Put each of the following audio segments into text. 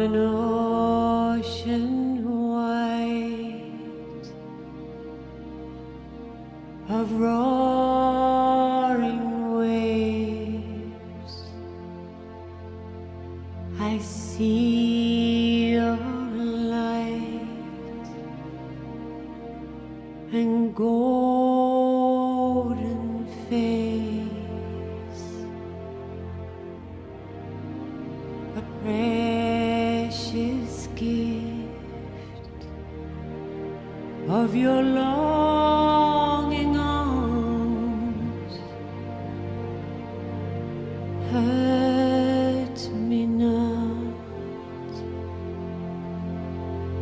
an ocean white of roaring waves, I see your light and golden face, a precious gift of your longing arms. Hurt me not,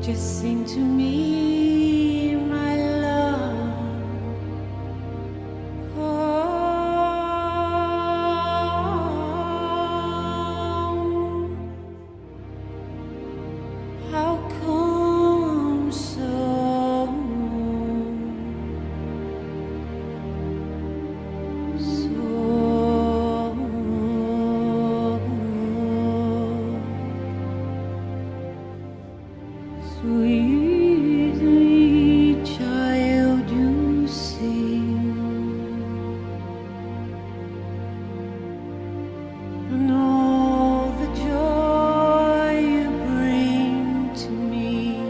just sing to me, my love. How come so sweetly, child, you sing, and all the joy you bring to me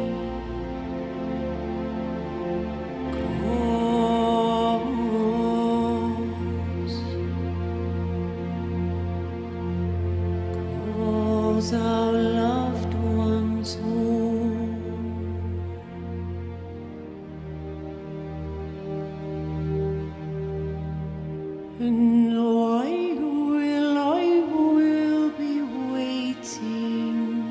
calls our loved ones home. And I will be waiting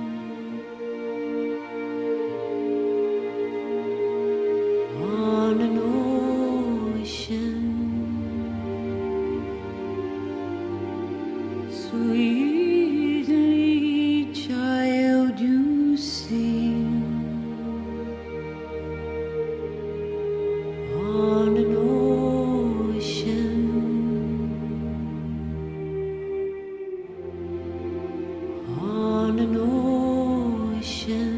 on an ocean, sweetly, child, you sing on an ocean. On an ocean.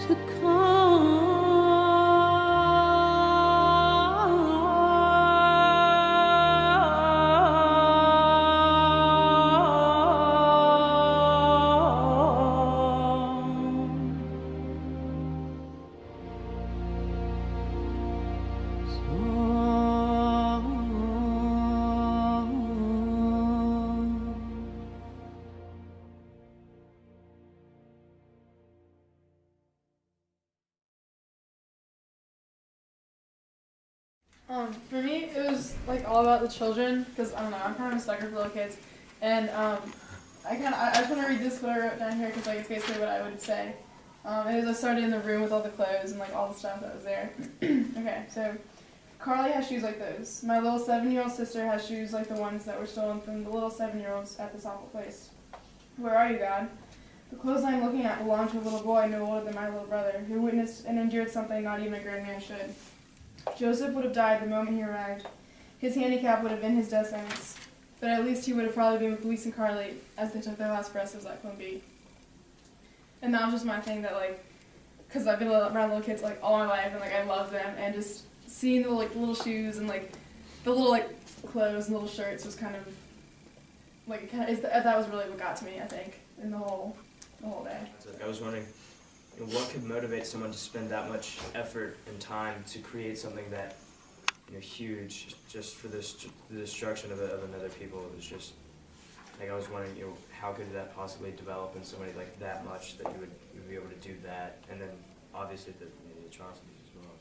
To For me, it was like all about the children, because I don't know, I'm kind of a sucker for little kids, and I just want to read this what I wrote down here because like it's basically what I would say. It was I started in the room with all the clothes and like all the stuff that was there. Okay, so Carly has shoes like those. My little 7-year-old sister has shoes like the ones that were stolen from the little 7-year-olds at this awful place. Where are you, God? The clothes I'm looking at belong to a little boy no older than my little brother, who witnessed and endured something not even a grown man should. Joseph would have died the moment he arrived. His handicap would have been his death sentence. But at least he would have probably been with Luis and Carly as they took their last breaths of Zyklon B. And that was just my thing that, like, because I've been around little kids, like, all my life, and, like, I love them, and just seeing the, like, little shoes and, like, the little, like, clothes and little shirts was kind of, like, that was really what got to me, I think, in the whole day. I was wondering, what could motivate someone to spend that much effort and time to create something that, huge, just for the destruction of another people? It was just, like, I was wondering, how could that possibly develop in somebody like that much that you would be able to do that, and then obviously the atrocities as well.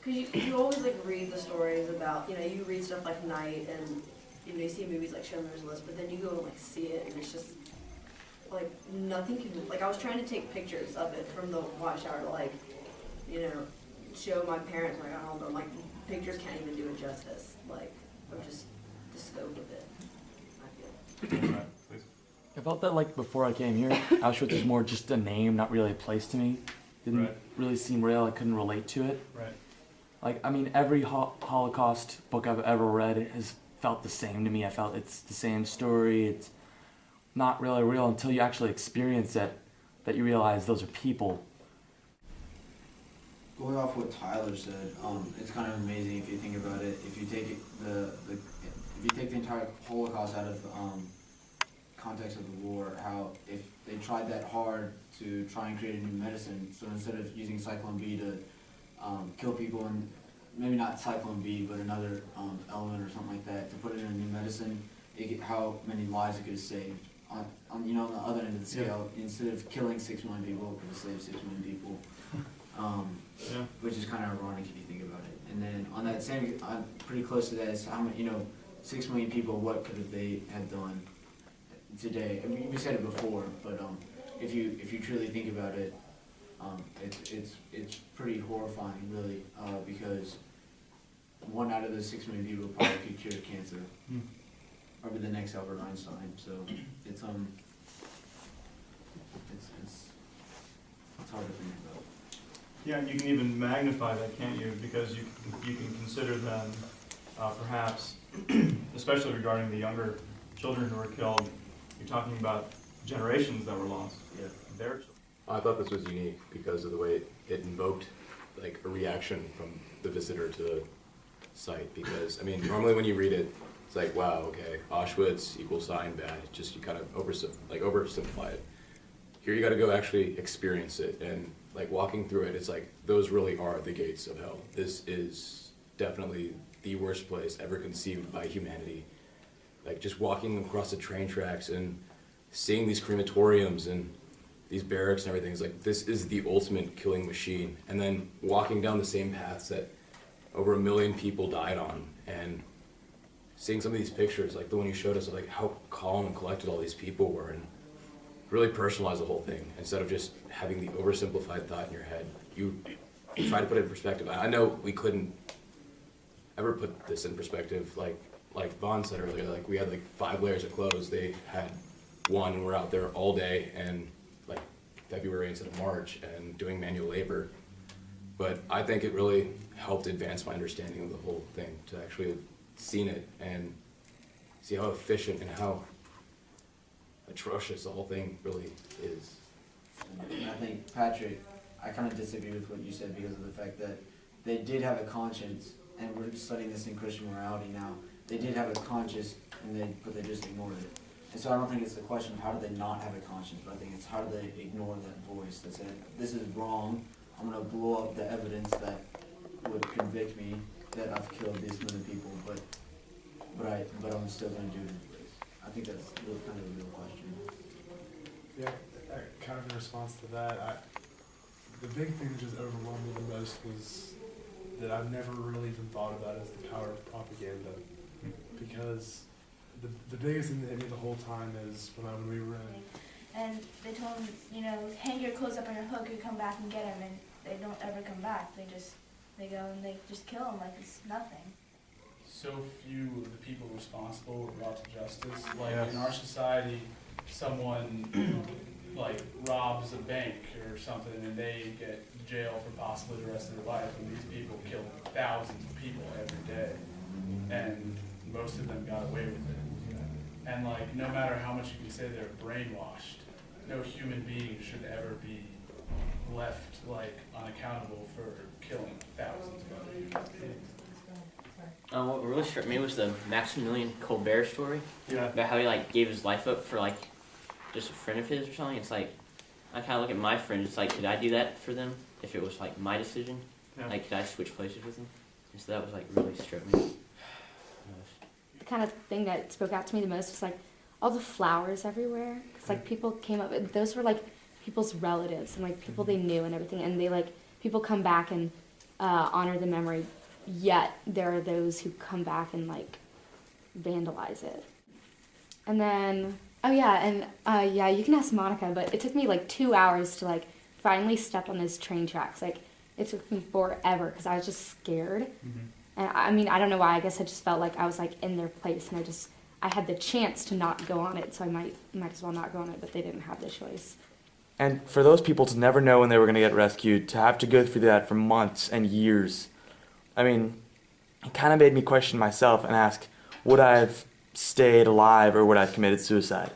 Because you always like read the stories about, you read stuff like Night and you see movies like Schindler's List, but then you go and like see it and it's just like nothing can, like I was trying to take pictures of it from the watchtower to like, show my parents when I got home, but like pictures can't even do it justice, like of just the scope of it, I feel. I felt that like before I came here, Auschwitz is more just a name, not really a place to me. didn't Right. really seem real. I couldn't relate to it. Right. Like, I mean, every Holocaust book I've ever read has felt the same to me. I felt it's the same story. It's not really real until you actually experience it, that you realize those are people. Going off what Tyler said, it's kind of amazing if you think about it. If you take if you take the entire Holocaust out of context of the war, how if they tried that hard to try and create a new medicine, so instead of using Cyclone B to kill people, and maybe not Cyclone B, but another element or something like that, to put it in a new medicine, how many lives it could have saved. On on the other end of the scale, instead of killing 6 million people, it could have saved 6 million people. Which is kind of ironic if you think about it. And then on that same, pretty close to that is how many, 6 million people, what could have they have done today? I mean, we said it before, but if you truly think about it, it's pretty horrifying, really, because 1 out of those 6 million people probably could cure cancer, probably the next Albert Einstein. So it's hard to think about. Yeah, you can even magnify that, can't you? Because you can consider them, perhaps, especially regarding the younger children who were killed, you're talking about generations that were lost. Yeah. Their I thought this was unique because of the way it invoked like a reaction from the visitor to the site. Because I mean, normally when you read it, it's like, wow, okay, Auschwitz equals bad. Just you kind of oversimplify it. Here you got to go actually experience it, and like walking through it, it's like those really are the gates of hell. This is definitely the worst place ever conceived by humanity. Like just walking across the train tracks and seeing these crematoriums and these barracks and everything, is like, this is the ultimate killing machine. And then walking down the same paths that over 1 million people died on, and seeing some of these pictures, like the one you showed us, of like how calm and collected all these people were, and really personalize the whole thing instead of just having the oversimplified thought in your head. You try to put it in perspective. I know we couldn't ever put this in perspective, like Vaughn said earlier, like we had like 5 layers of clothes. They had 1, and we're out there all day, and like February instead of March, and doing manual labor. But I think it really helped advance my understanding of the whole thing, to actually have seen it and see how efficient and how atrocious the whole thing really is. And I think, Patrick, I kind of disagree with what you said because of the fact that they did have a conscience, and we're studying this in Christian morality now. They did have a conscience, but they just ignored it. And so I don't think it's the question of how do they not have a conscience, but I think it's how do they ignore that voice that said, this is wrong, I'm going to blow up the evidence that would convict me that I've killed this many people, but I'm still going to do it anyways. I think that's kind of a real question. Yeah, kind of in response to that, the big thing that just overwhelmed me the most was that I've never really even thought about as the power of propaganda. Because the biggest thing that hit me the whole time is when we were in... And they told him, hang your clothes up on your hook, you come back and get him, and they don't ever come back. They go and they just kill him like it's nothing. So few of the people responsible were brought to justice. Like in our society, someone like robs a bank or something and they get jail for possibly the rest of their life, and these people kill thousands of people every day, and most of them got away with it. And like, no matter how much you can say they're brainwashed, no human being should ever be left like unaccountable for killing thousands of other human beings. What really struck me was the Maximilian Colbert story. Yeah. About how he gave his life up for just a friend of his or something. It's like, I kind of look at my friend. It's like, could I do that for them if it was my decision? Yeah. Could I switch places with them? And so that was really struck me. The kind of thing that spoke out to me the most was all the flowers everywhere. Because people came up, those were people's relatives and people they knew and everything. And they people come back and honor the memory. Yet there are those who come back and vandalize it. And then, you can ask Monica, but it took me 2 hours to finally step on those train tracks. It took me forever because I was just scared. Mm-hmm. And I mean, I don't know why. I guess I just felt like I was in their place, and I had the chance to not go on it, so I might as well not go on it. But they didn't have the choice. And for those people to never know when they were going to get rescued, to have to go through that for months and years, I mean, it kind of made me question myself and ask, would I have stayed alive or would I have committed suicide?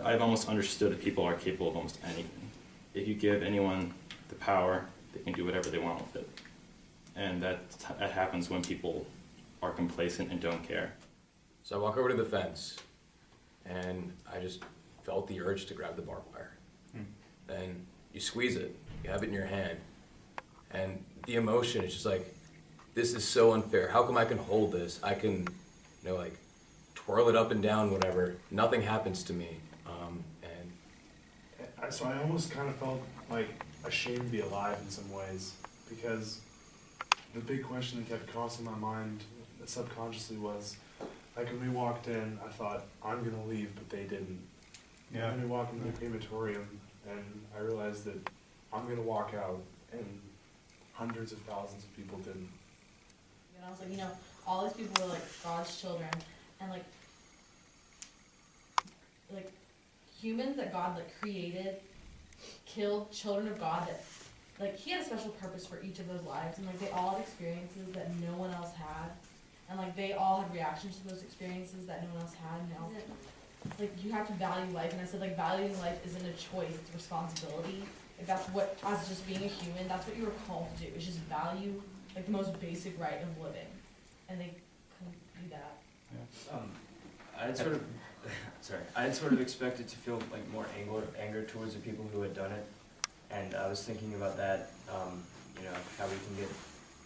I've almost understood that people are capable of almost anything. If you give anyone the power, they can do whatever they want with it. And that happens when people are complacent and don't care. So I walk over to the fence, and I just felt the urge to grab the barbed wire. Then you squeeze it, you have it in your hand, and the emotion is just like, this is so unfair. How come I can hold this? I can, like, twirl it up and down, whatever. Nothing happens to me. So I almost kind of felt like ashamed to be alive in some ways, because the big question that kept crossing my mind subconsciously was, like, when we walked in, I thought, I'm gonna leave, but they didn't. Yeah. And then we walked into the crematorium, and I realized that I'm gonna walk out, and hundreds of thousands of people didn't. And I was like, all these people were like God's children, and like humans that God created, killed children of God that He had a special purpose for each of those lives, and they all had experiences that no one else had, and they all had reactions to those experiences that no one else had. You have to value life, and I said valuing life isn't a choice; it's a responsibility. That's what, as just being a human, that's what you were called to do. Is just value the most basic right of living, and they couldn't do that. I had sort of expected to feel more anger towards the people who had done it, and I was thinking about that, how we can get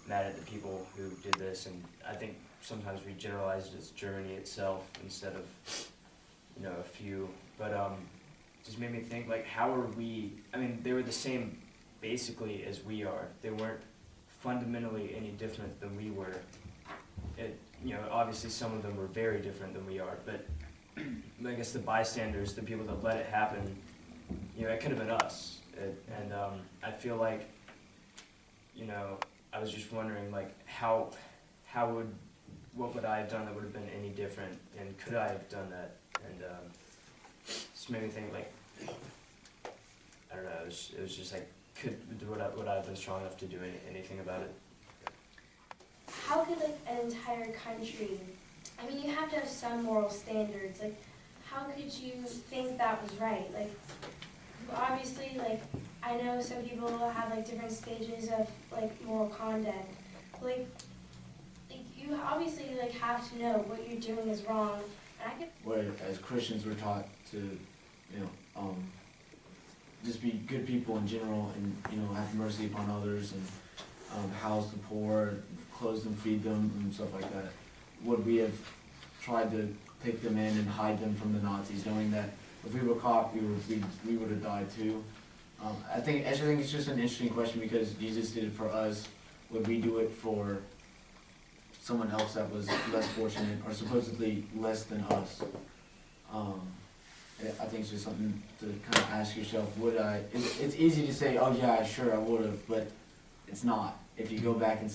mad at the people who did this, and I think sometimes we generalize it as Germany itself instead of, a few, but just made me think, how are we, they were the same basically as we are. They weren't fundamentally any different than we were. Obviously some of them were very different than we are, but I guess the bystanders, the people that let it happen, it could have been us. And I feel like, I was just wondering, what would I have done that would have been any different, and could I have done that? And just made me think, I don't know, it was just would I have been strong enough to do anything about it? How could an entire country, you have to have some moral standards, how could you think that was right? Obviously, I know some people have different stages of moral conduct. You obviously have to know what you're doing is wrong. And I could. Where as Christians we're taught to, just be good people in general, and have mercy upon others, and house the poor, clothe them, feed them, and stuff like that. Would we have tried to take them in and hide them from the Nazis, knowing that if we were caught, we would have died too? I think it's just an interesting question, because Jesus did it for us. Would we do it for someone else that was less fortunate or supposedly less than us? I think it's just something to kind of ask yourself. Would I? It's easy to say, oh yeah, sure, I would have, but it's not. If you go back and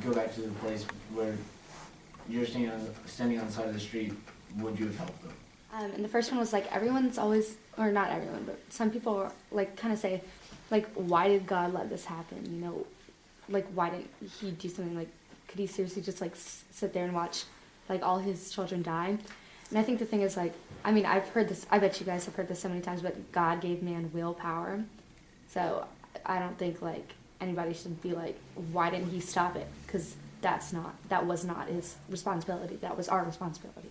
go back to the place where you're standing on the side of the street, would you have helped them? And the first one was everyone's always, or not everyone, but some people kind of say, why did God let this happen? Why didn't He do something? Could He seriously just sit there and watch all His children die? And I think the thing is I've heard this. I bet you guys have heard this so many times, but God gave man willpower. So I don't think anybody should be why didn't He stop it? Because that was not His responsibility. That was our responsibility.